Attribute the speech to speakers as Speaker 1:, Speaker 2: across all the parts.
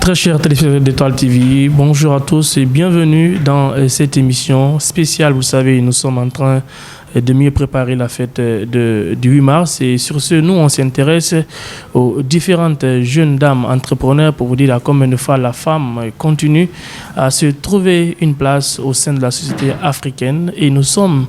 Speaker 1: Très chers téléspectateurs d'Étoile TV, bonjour à tous et bienvenue dans cette émission spéciale. Vous savez, nous sommes en train de mieux préparer la fête du 8 mars. Et sur ce, nous, on s'intéresse aux différentes jeunes dames entrepreneurs pour vous dire à combien de fois la femme continue à se trouver une place au sein de la société africaine. Et nous sommes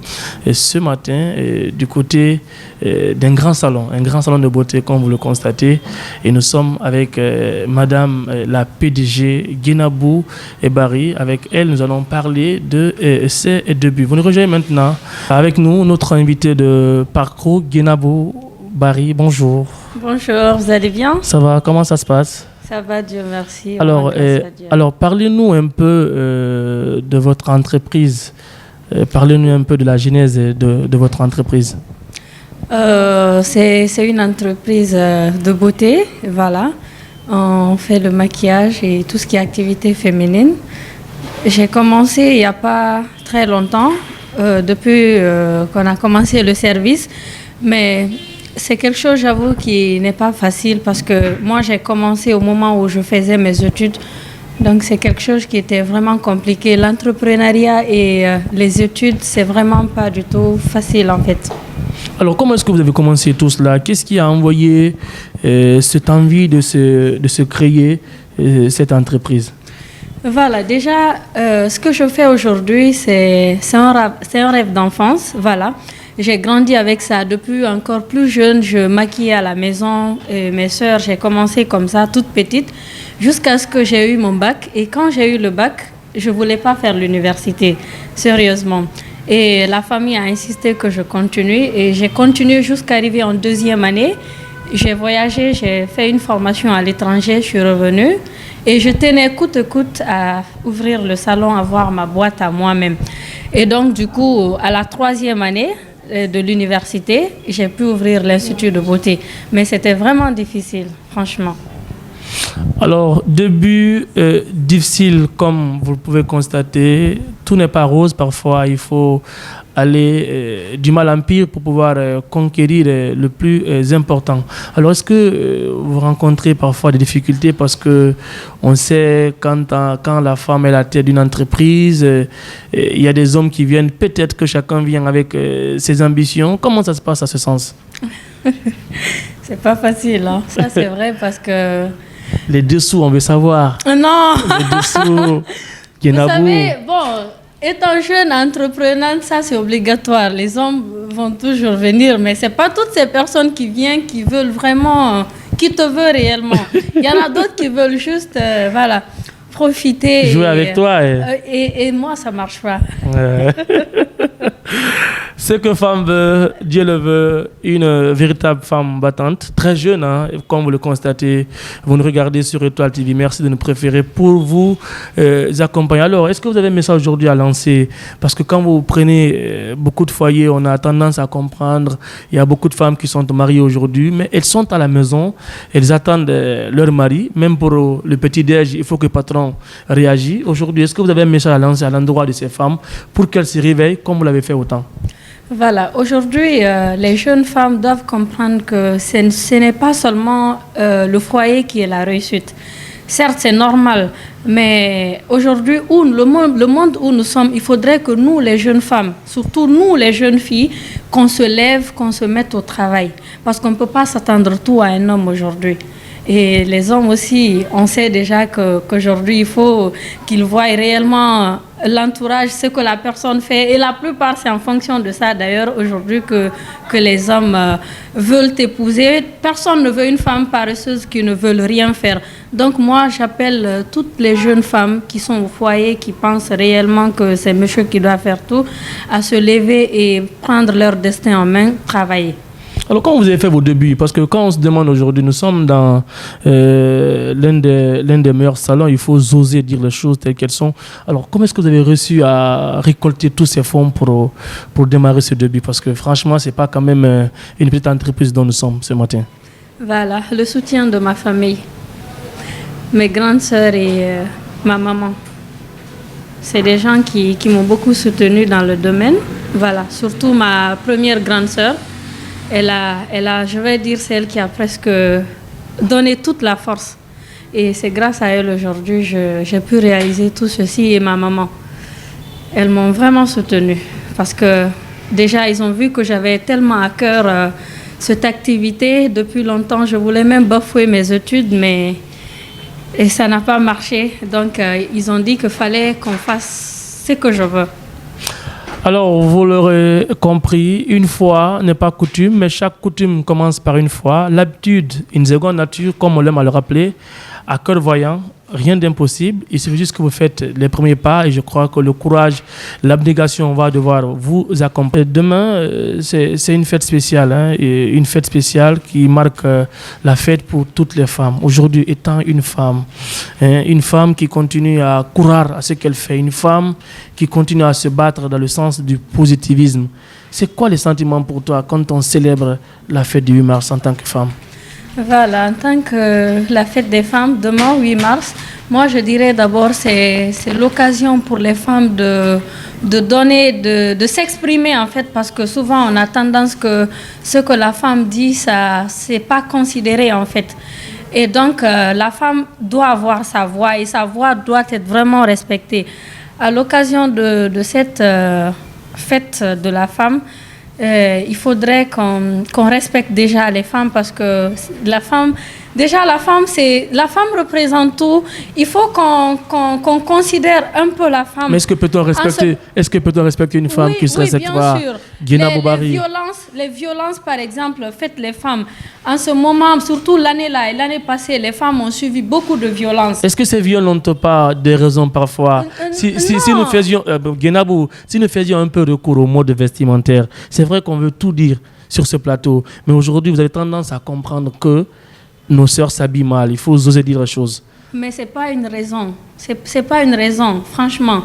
Speaker 1: ce matin du côté d'un grand salon de beauté, comme vous le constatez. Et nous sommes avec Madame la PDG Guénabou Barry. Avec elle, nous allons parler de ses débuts. Vous nous rejoignez maintenant avec nous. Notre invité de parcours, Guénabou Barry, bonjour.
Speaker 2: Bonjour, vous allez bien?
Speaker 1: Ça va, comment ça se passe?
Speaker 2: Ça va, Dieu merci.
Speaker 1: Alors parlez-nous un peu de votre entreprise. Parlez-nous un peu de la genèse de votre entreprise.
Speaker 2: C'est une entreprise de beauté, voilà. On fait le maquillage et tout ce qui est activité féminine. J'ai commencé il n'y a pas très longtemps. Depuis qu'on a commencé le service, mais c'est quelque chose, j'avoue, qui n'est pas facile parce que moi, j'ai commencé au moment où je faisais mes études, donc c'est quelque chose qui était vraiment compliqué. L'entrepreneuriat et les études, c'est vraiment pas du tout facile en fait.
Speaker 1: Alors, comment est-ce que vous avez commencé tout cela? Qu'est-ce qui a envoyé cette envie de se créer cette entreprise?
Speaker 2: Voilà, déjà, ce que je fais aujourd'hui, c'est un rêve d'enfance, voilà. J'ai grandi avec ça. Depuis encore plus jeune, je maquillais à la maison. Et mes sœurs, j'ai commencé comme ça, toute petite, jusqu'à ce que j'ai eu mon bac. Et quand j'ai eu le bac, je ne voulais pas faire l'université, sérieusement. Et la famille a insisté que je continue. Et j'ai continué jusqu'à arriver en deuxième année. J'ai voyagé, j'ai fait une formation à l'étranger, je suis revenue. Et je tenais coûte que coûte à ouvrir le salon, avoir ma boîte à moi-même. Et donc, du coup, à la troisième année de l'université, j'ai pu ouvrir l'Institut de beauté. Mais c'était vraiment difficile, franchement.
Speaker 1: Alors, début difficile, comme vous le pouvez constater, tout n'est pas rose. Parfois, il faut aller du mal en pire pour pouvoir conquérir le plus important. Alors, est-ce que vous rencontrez parfois des difficultés parce que on sait quand la femme est la tête d'une entreprise, il y a des hommes qui viennent, peut-être que chacun vient avec ses ambitions. Comment ça se passe à ce sens?
Speaker 2: C'est pas facile, hein? Ça c'est vrai parce que...
Speaker 1: Les dessous, on veut savoir.
Speaker 2: Non.
Speaker 1: Les dessous.
Speaker 2: Vous savez, bon, étant jeune entrepreneur, ça c'est obligatoire. Les hommes vont toujours venir, mais c'est pas toutes ces personnes qui viennent qui veulent vraiment, qui te veulent réellement. Il y en a d'autres qui veulent juste, voilà, profiter.
Speaker 1: Jouer avec toi.
Speaker 2: Et moi, ça marche pas.
Speaker 1: Ce que femme veut, Dieu le veut, une véritable femme battante, très jeune, hein, comme vous le constatez, vous nous regardez sur Étoile TV. Merci de nous préférer pour vous accompagner. Alors, est-ce que vous avez un message aujourd'hui à lancer? Parce que quand vous prenez beaucoup de foyers, on a tendance à comprendre, il y a beaucoup de femmes qui sont mariées aujourd'hui, mais elles sont à la maison, elles attendent leur mari, même pour le petit-déj, il faut que le patron réagisse. Aujourd'hui, est-ce que vous avez un message à lancer à l'endroit de ces femmes pour qu'elles se réveillent comme vous l'avez fait autant?
Speaker 2: Voilà, aujourd'hui, les jeunes femmes doivent comprendre que ce n'est pas seulement le foyer qui est la réussite. Certes, c'est normal, mais aujourd'hui, le monde où nous sommes, il faudrait que nous, les jeunes femmes, surtout nous, les jeunes filles, qu'on se lève, qu'on se mette au travail. Parce qu'on ne peut pas s'attendre tout à un homme aujourd'hui. Et les hommes aussi, on sait déjà qu'aujourd'hui, il faut qu'ils voient réellement l'entourage, ce que la personne fait. Et la plupart, c'est en fonction de ça, d'ailleurs, aujourd'hui, que les hommes veulent épouser. Personne ne veut une femme paresseuse qui ne veut rien faire. Donc moi, j'appelle toutes les jeunes femmes qui sont au foyer, qui pensent réellement que c'est monsieur qui doit faire tout, à se lever et prendre leur destin en main, travailler.
Speaker 1: Alors, comment vous avez fait vos débuts? Parce que quand on se demande aujourd'hui, nous sommes dans l'un des meilleurs salons, il faut oser dire les choses telles qu'elles sont. Alors, comment est-ce que vous avez réussi à récolter tous ces fonds pour démarrer ce début? Parce que franchement, ce n'est pas quand même une petite entreprise dont nous sommes ce matin.
Speaker 2: Voilà, le soutien de ma famille, mes grandes sœurs et ma maman. C'est des gens qui m'ont beaucoup soutenue dans le domaine. Voilà, surtout ma première grande sœur. Elle a, je vais dire, celle qui a presque donné toute la force. Et c'est grâce à elles aujourd'hui que j'ai pu réaliser tout ceci et ma maman. Elles m'ont vraiment soutenue parce que déjà, ils ont vu que j'avais tellement à cœur cette activité. Depuis longtemps, je voulais même bafouer mes études, mais et ça n'a pas marché. Donc, ils ont dit qu'il fallait qu'on fasse ce que je veux.
Speaker 1: Alors, vous l'aurez compris, une fois n'est pas coutume, mais chaque coutume commence par une fois. L'habitude, une seconde nature, comme on l'aime à le rappeler, à cœur voyant, rien d'impossible. Il suffit juste que vous faites les premiers pas et je crois que le courage, l'abnégation va devoir vous accompagner. Demain, c'est une fête spéciale, hein, et une fête spéciale qui marque la fête pour toutes les femmes. Aujourd'hui, étant une femme qui continue à courir à ce qu'elle fait, une femme qui continue à se battre dans le sens du positivisme. C'est quoi les sentiments pour toi quand on célèbre la fête du 8 mars en tant que femme?
Speaker 2: Voilà, en tant que la fête des femmes, demain, 8 mars, moi je dirais d'abord c'est l'occasion pour les femmes de donner, de s'exprimer en fait, parce que souvent on a tendance que ce que la femme dit, ça c'est pas considéré en fait. Et donc la femme doit avoir sa voix et sa voix doit être vraiment respectée. À l'occasion de cette fête de la femme, il faudrait qu'on respecte déjà les femmes parce que la femme représente tout. Il faut qu'on considère un peu la femme.
Speaker 1: Mais est-ce que peut-on respecter une femme qui se respecte pas?
Speaker 2: Bien sûr. Les violences, par exemple, faites les femmes. En ce moment, surtout l'année-là et l'année passée, les femmes ont subi beaucoup de violences.
Speaker 1: Est-ce que ces viols n'ont pas des raisons parfois? Si nous faisions, si nous faisions un peu recours au mode vestimentaire, c'est vrai qu'on veut tout dire sur ce plateau, mais aujourd'hui, vous avez tendance à comprendre que nos sœurs s'habillent mal. Il faut oser dire les choses.
Speaker 2: Mais ce n'est pas une raison. C'est pas une raison, franchement.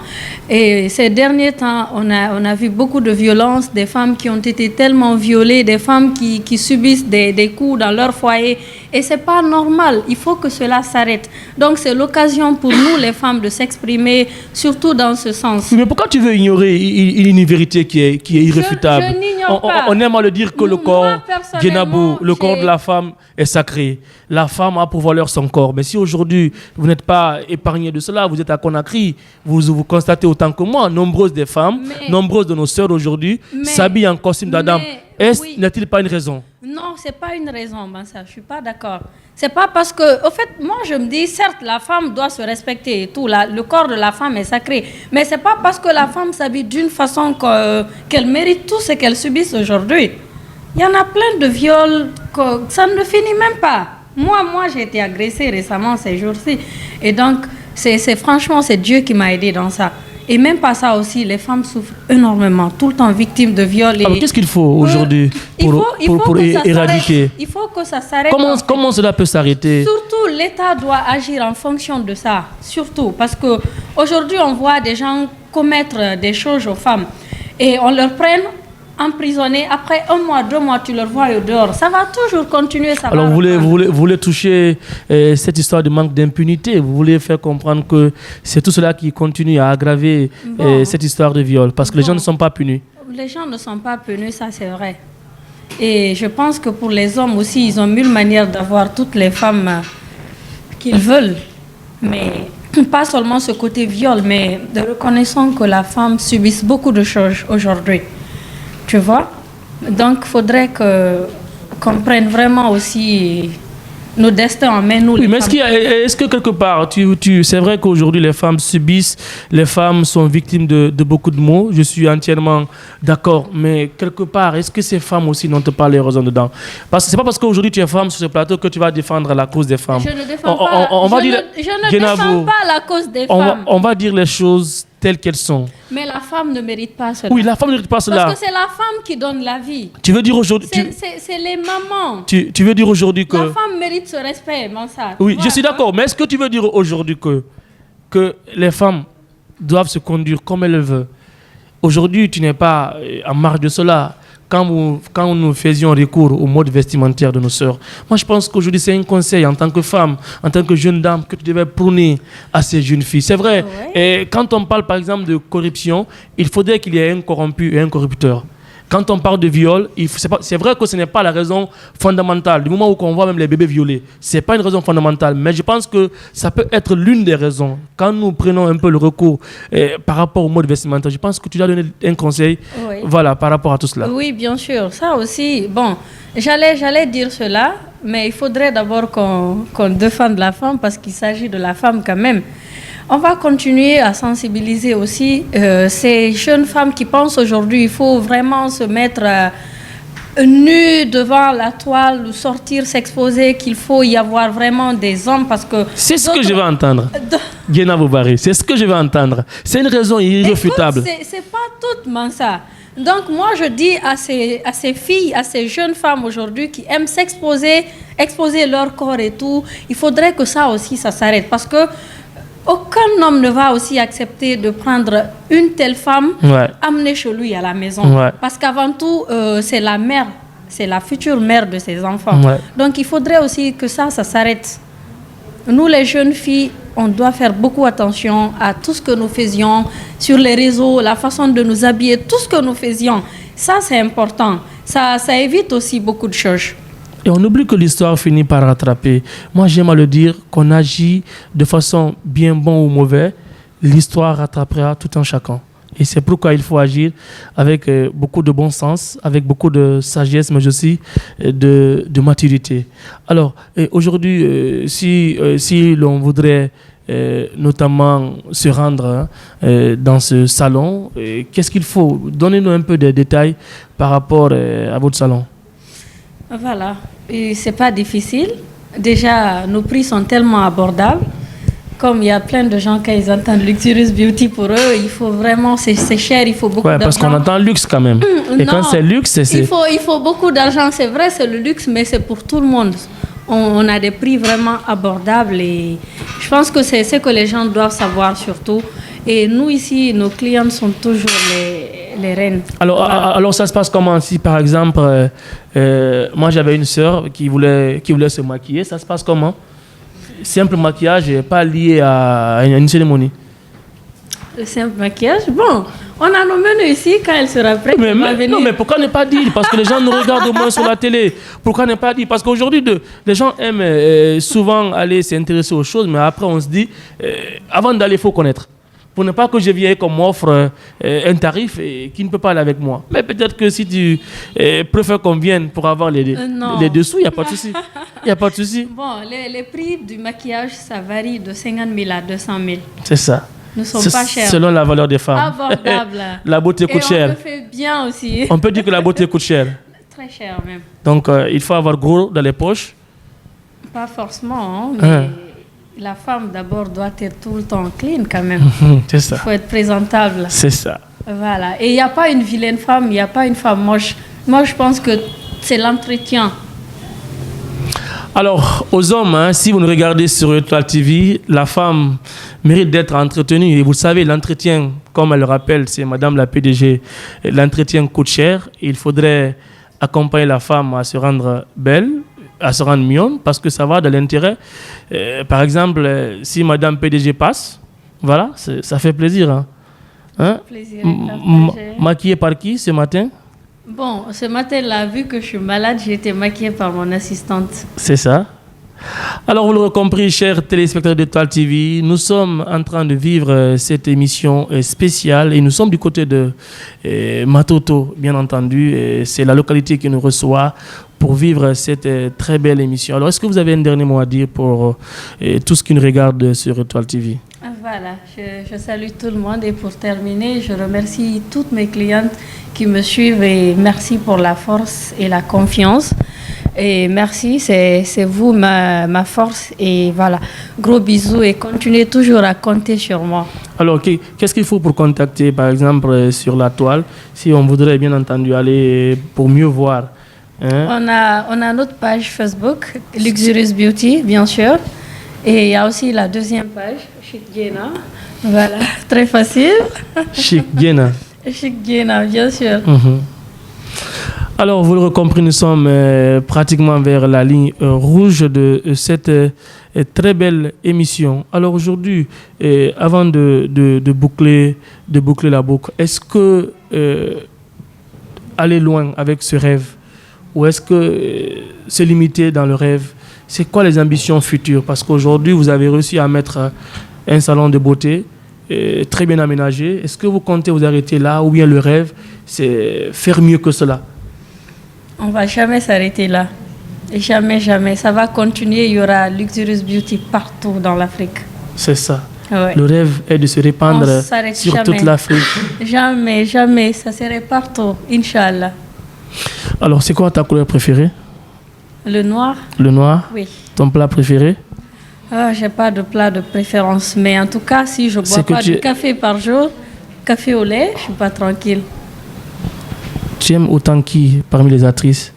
Speaker 2: Et ces derniers temps, on a vu beaucoup de violences, des femmes qui ont été tellement violées, des femmes qui subissent des coups dans leur foyer. Et ce n'est pas normal. Il faut que cela s'arrête. Donc, c'est l'occasion pour nous, les femmes, de s'exprimer, surtout dans ce sens.
Speaker 1: Mais pourquoi tu veux ignorer une vérité qui est irréfutable?
Speaker 2: Je n'ignore pas.
Speaker 1: On aime à le dire que le corps, le corps de la femme est sacré. La femme a pour valeur son corps. Mais si aujourd'hui, vous n'êtes pas épargné de cela, vous êtes à Conakry, vous constatez autant que moi, nombreuses des femmes, nombreuses de nos sœurs aujourd'hui s'habillent en costume d'Adam. N'est-il pas une raison?
Speaker 2: Non, ce n'est pas une raison, Bansa. Je ne suis pas d'accord. C'est pas parce que, au fait, moi je me dis, certes, la femme doit se respecter et tout, le corps de la femme est sacré, mais ce n'est pas parce que la femme s'habille d'une façon qu'elle mérite tout ce qu'elle subit aujourd'hui. Il y en a plein de viols, ça ne finit même pas. Moi, j'ai été agressée récemment ces jours-ci. Et donc, franchement, c'est Dieu qui m'a aidée dans ça. Et même pas ça aussi, les femmes souffrent énormément, tout le temps victimes de viols.
Speaker 1: Qu'est-ce qu'il faut aujourd'hui pour éradiquer?
Speaker 2: Il faut que ça s'arrête.
Speaker 1: Comment cela peut s'arrêter?
Speaker 2: Surtout, l'État doit agir en fonction de ça. Surtout, parce qu'aujourd'hui, on voit des gens commettre des choses aux femmes. Et on leur prenne emprisonnés. Après 1 mois, 2 mois, tu leur vois au dehors. Ça va toujours continuer.
Speaker 1: Alors, vous voulez toucher cette histoire de manque d'impunité. Vous voulez faire comprendre que c'est tout cela qui continue à aggraver cette histoire de viol. Parce que les gens ne sont pas punis.
Speaker 2: Les gens ne sont pas punis, ça c'est vrai. Et je pense que pour les hommes aussi, ils ont mille manières d'avoir toutes les femmes qu'ils veulent. Mais pas seulement ce côté viol, mais de reconnaissance que la femme subisse beaucoup de choses aujourd'hui. Tu vois? Donc, il faudrait qu'on prenne vraiment aussi nos destins en main, nous,
Speaker 1: oui,
Speaker 2: les
Speaker 1: mais
Speaker 2: femmes.
Speaker 1: est-ce que quelque part, c'est vrai qu'aujourd'hui, les femmes subissent, les femmes sont victimes de beaucoup de maux. Je suis entièrement d'accord. Mais quelque part, est-ce que ces femmes aussi n'ont pas les raisons dedans? Parce que ce n'est pas parce qu'aujourd'hui tu es femme sur ce plateau que tu vas défendre la cause des femmes.
Speaker 2: Je ne défends pas la cause des femmes.
Speaker 1: On va dire les choses telles qu'elles sont.
Speaker 2: Mais la femme ne mérite pas cela.
Speaker 1: Oui, la femme ne mérite pas cela.
Speaker 2: Parce que c'est la femme qui donne la vie.
Speaker 1: Tu veux dire aujourd'hui...
Speaker 2: C'est les mamans.
Speaker 1: Tu veux dire aujourd'hui que...
Speaker 2: La femme mérite ce respect, Mansa.
Speaker 1: Oui, je suis d'accord. Mais est-ce que tu veux dire aujourd'hui que les femmes doivent se conduire comme elles le veulent? Aujourd'hui, tu n'es pas en marge de cela. Quand nous faisions recours au mode vestimentaire de nos sœurs, moi je pense qu'aujourd'hui c'est un conseil en tant que femme, en tant que jeune dame, que tu devais prôner à ces jeunes filles. C'est vrai. Ouais. Et quand on parle par exemple de corruption, il faudrait qu'il y ait un corrompu et un corrupteur. Quand on parle de viol, c'est vrai que ce n'est pas la raison fondamentale. Du moment où on voit même les bébés violés, ce n'est pas une raison fondamentale. Mais je pense que ça peut être l'une des raisons. Quand nous prenons un peu le recours par rapport au mode vestimentaire, je pense que tu dois donner un conseil voilà, par rapport à tout cela.
Speaker 2: Oui, bien sûr. Ça aussi, bon, j'allais dire cela, mais il faudrait d'abord qu'on défende la femme parce qu'il s'agit de la femme quand même. On va continuer à sensibiliser aussi ces jeunes femmes qui pensent aujourd'hui qu'il faut vraiment se mettre nues devant la toile, ou sortir, s'exposer, qu'il faut y avoir vraiment des hommes parce que...
Speaker 1: C'est ce que je vais entendre. Guéna Boubari, c'est ce que je vais entendre. C'est une raison irréfutable.
Speaker 2: Écoute, c'est pas tout ça. Donc moi je dis à ces filles, à ces jeunes femmes aujourd'hui qui aiment s'exposer, exposer leur corps et tout, il faudrait que ça aussi ça s'arrête parce que aucun homme ne va aussi accepter de prendre une telle femme, amener chez lui à la maison. Parce qu'avant tout, c'est la mère, c'est la future mère de ses enfants. Donc il faudrait aussi que ça s'arrête. Nous les jeunes filles, on doit faire beaucoup attention à tout ce que nous faisions sur les réseaux, la façon de nous habiller, tout ce que nous faisions. Ça c'est important. Ça évite aussi beaucoup de choses.
Speaker 1: Et on oublie que l'histoire finit par rattraper. Moi, j'aime à le dire qu'on agit de façon bien bon ou mauvais. L'histoire rattrapera tout un chacun. Et c'est pourquoi il faut agir avec beaucoup de bon sens, avec beaucoup de sagesse, mais aussi de maturité. Alors, aujourd'hui, si l'on voudrait notamment se rendre dans ce salon, qu'est-ce qu'il faut? Donnez-nous un peu de détails par rapport à votre salon.
Speaker 2: Voilà, et c'est pas difficile. Déjà, nos prix sont tellement abordables. Comme il y a plein de gens, quand ils entendent Luxurious Beauty, pour eux, il faut vraiment, c'est cher, il faut beaucoup d'argent.
Speaker 1: Parce qu'on entend luxe quand même. Et non, quand c'est luxe, c'est...
Speaker 2: Il faut beaucoup d'argent, c'est vrai, c'est le luxe, mais c'est pour tout le monde. On a des prix vraiment abordables et je pense que c'est ce que les gens doivent savoir surtout. Et nous ici, nos clients sont toujours les reines.
Speaker 1: Alors ça se passe comment? Si par exemple, moi j'avais une sœur qui voulait se maquiller, ça se passe comment? Simple maquillage, pas lié à une cérémonie.
Speaker 2: Le simple maquillage, bon, on a nos menus ici quand elle sera prête.
Speaker 1: Non, mais pourquoi ne pas dire? Parce que les gens nous regardent au moins sur la télé. Pourquoi ne pas dire? Parce qu'aujourd'hui, les gens aiment souvent aller s'intéresser aux choses, mais après on se dit, avant d'aller, il faut connaître. Pour ne pas que je vienne qu'on m'offre un tarif qui ne peut pas aller avec moi. Mais peut-être que si tu préfères qu'on vienne pour avoir les dessous, il n'y a pas de souci. Il n'y a pas de souci.
Speaker 2: Bon, les prix du maquillage, ça varie de 50 000 à 200 000.
Speaker 1: C'est ça.
Speaker 2: Nous ne sommes pas chers.
Speaker 1: Selon la valeur des femmes.
Speaker 2: Abordable.
Speaker 1: La beauté coûte cher.
Speaker 2: On le fait bien aussi.
Speaker 1: On peut dire que la beauté coûte cher.
Speaker 2: Très cher même.
Speaker 1: Donc, il faut avoir gros dans les poches.
Speaker 2: Pas forcément, mais... La femme, d'abord, doit être tout le temps clean, quand même.
Speaker 1: C'est ça.
Speaker 2: Il faut être présentable.
Speaker 1: C'est ça.
Speaker 2: Voilà. Et il n'y a pas une vilaine femme, il n'y a pas une femme moche. Moi, je pense que c'est l'entretien.
Speaker 1: Alors, aux hommes, si vous nous regardez sur Étoile TV, la femme mérite d'être entretenue. Et vous savez, l'entretien, comme elle le rappelle, c'est Madame la PDG, l'entretien coûte cher. Il faudrait accompagner la femme à se rendre belle, à se rendre mignonne, parce que ça va de l'intérêt. Par exemple, si Madame PDG passe, voilà, ça fait plaisir.
Speaker 2: Plaisir.
Speaker 1: Maquillée par qui ce matin?
Speaker 2: Bon, ce matin-là, vu que je suis malade, j'ai été maquillée par mon assistante.
Speaker 1: C'est ça. Alors, vous l'aurez compris, chers téléspectateurs d'Étoile TV, nous sommes en train de vivre cette émission spéciale et nous sommes du côté de Matoto, bien entendu. C'est la localité qui nous reçoit pour vivre cette très belle émission. Alors, est-ce que vous avez un dernier mot à dire pour tout ce qui nous regarde sur Étoile TV?
Speaker 2: Voilà, je salue tout le monde et pour terminer, je remercie toutes mes clientes qui me suivent et merci pour la force et la confiance. Et merci, c'est vous ma force et voilà, gros bisous et continuez toujours à compter sur moi.
Speaker 1: Alors, qu'est-ce qu'il faut pour contacter, par exemple, sur la toile, si on voudrait bien entendu aller pour mieux voir?
Speaker 2: On a notre page Facebook, Luxurious Beauty, bien sûr. Et il y a aussi la deuxième page, Chic Guéna. Voilà, très facile.
Speaker 1: Chic Guéna.
Speaker 2: Chic Guéna, bien sûr.
Speaker 1: Alors, vous l'aurez compris, nous sommes pratiquement vers la ligne rouge de cette très belle émission. Alors aujourd'hui, avant de boucler la boucle, est-ce que aller loin avec ce rêve? Ou est-ce que se limiter dans le rêve? C'est quoi les ambitions futures? Parce qu'aujourd'hui, vous avez réussi à mettre un salon de beauté très bien aménagé. Est-ce que vous comptez vous arrêter là ou bien le rêve, c'est faire mieux que cela?
Speaker 2: On ne va jamais s'arrêter là. Jamais, jamais. Ça va continuer. Il y aura Luxurious Beauty partout dans l'Afrique.
Speaker 1: C'est ça.
Speaker 2: Ouais.
Speaker 1: Le rêve est de se répandre sur
Speaker 2: jamais.
Speaker 1: toute l'Afrique.
Speaker 2: Jamais, jamais. Ça serait partout, Inch'Allah.
Speaker 1: Alors, c'est quoi ta couleur préférée?
Speaker 2: Le noir?
Speaker 1: Le noir?
Speaker 2: Oui.
Speaker 1: Ton plat préféré?
Speaker 2: Je n'ai pas de plat de préférence. Mais en tout cas, si je ne bois pas de café par jour, café au lait, je ne suis pas tranquille.
Speaker 1: Tu aimes autant qui parmi les actrices?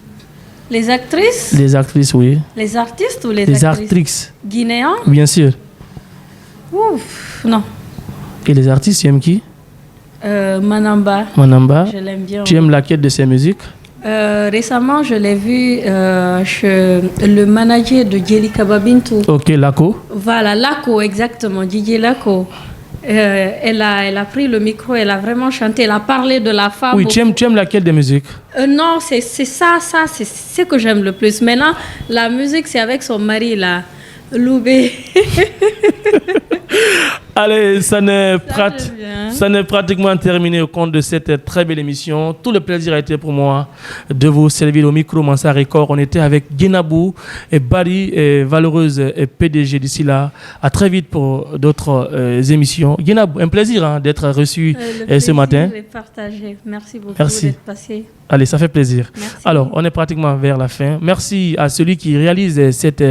Speaker 2: Les actrices?
Speaker 1: Les actrices, oui.
Speaker 2: Les artistes ou les
Speaker 1: actrices?
Speaker 2: Les
Speaker 1: actrices.
Speaker 2: Guinéens?
Speaker 1: Bien sûr.
Speaker 2: Ouf, non.
Speaker 1: Et les artistes, tu aimes qui?
Speaker 2: Manamba.
Speaker 1: Manamba.
Speaker 2: Je l'aime bien.
Speaker 1: Tu aimes laquelle de ses musiques?
Speaker 2: Récemment, je l'ai vu chez le manager de Djeli Kababintou.
Speaker 1: Ok, Lako.
Speaker 2: Voilà, Lako, exactement, Didier Lako. Elle a pris le micro, elle a vraiment chanté, elle a parlé de la femme.
Speaker 1: Oui, tu aimes laquelle des musiques?
Speaker 2: Non, c'est ça, c'est ce que j'aime le plus. Maintenant, la musique, c'est avec son mari, là, Loubé.
Speaker 1: Allez, ça n'est pratiquement terminé au compte de cette très belle émission. Tout le plaisir a été pour moi de vous servir au micro Mansa Record. On était avec Guinabou et Barry, valeureuse et PDG d'ici là. À très vite pour d'autres émissions. Guinabou, un plaisir d'être reçu ce matin.
Speaker 2: Partagé. Merci beaucoup d'être passé.
Speaker 1: Allez, ça fait plaisir.
Speaker 2: Merci.
Speaker 1: Alors, on est pratiquement vers la fin. Merci à celui qui réalise cette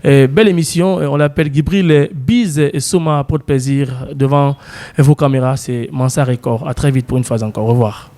Speaker 1: belle émission. On l'appelle Gibril Biz et Soma pour le plaisir devant vos caméras. C'est Mansa Record. À très vite pour une fois encore. Au revoir.